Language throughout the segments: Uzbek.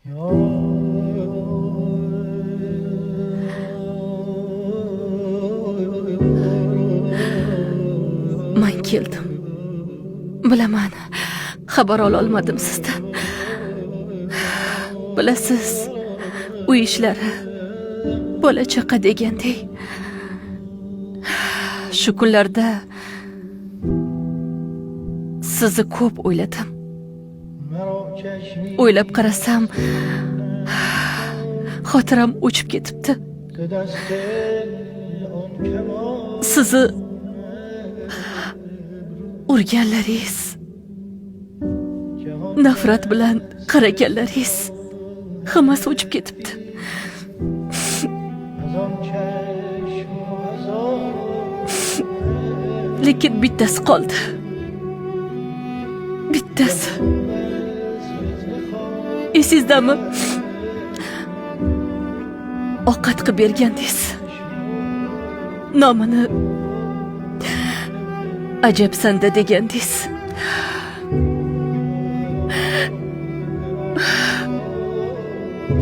Men keldim. Bilaman, xabar ola olmadim sizdan. Bilasiz, uy ishlari, bola chaqa degandek. Shu kunlarda sizni ko'p o'yladim. O'ylab qarasam, xotiram o'chib ketibdi. Sizni urganlaringiz, nafrat bilan qaraganlaringiz hammasi o'chib ketibdi. Lekin bittasi qoldi. Bittasi. Esizdami? Ovqat qilib bergandingiz. Nomini Ajabsanda degandingiz.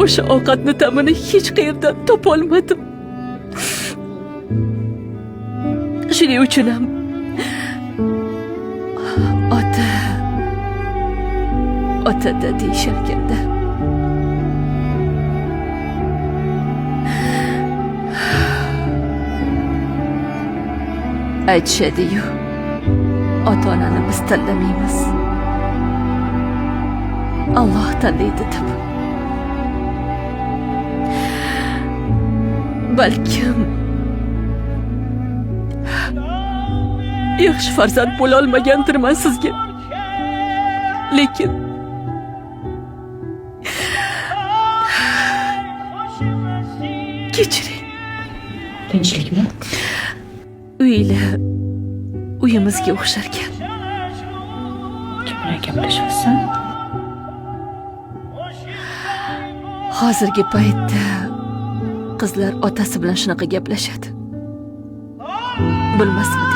O'sha ovqatni ta'mini hech qayerdan topa olmadim. Shuning uchun ham ota deyisharkanda. Aytishadi-yu, ota-onani biz tanlamaymiz. Alloh tanlaydi deb. Balkim yaxshi farzand bo'la olmagandirman sizga. Lekin kechiring. Tinchlikmi? Uyimizga o'xsharkan. Kim bilan gaplashyapsan? Hozirgi paytda qizlar otasi bilan shunaqa gaplashadi. Bilmasmidi?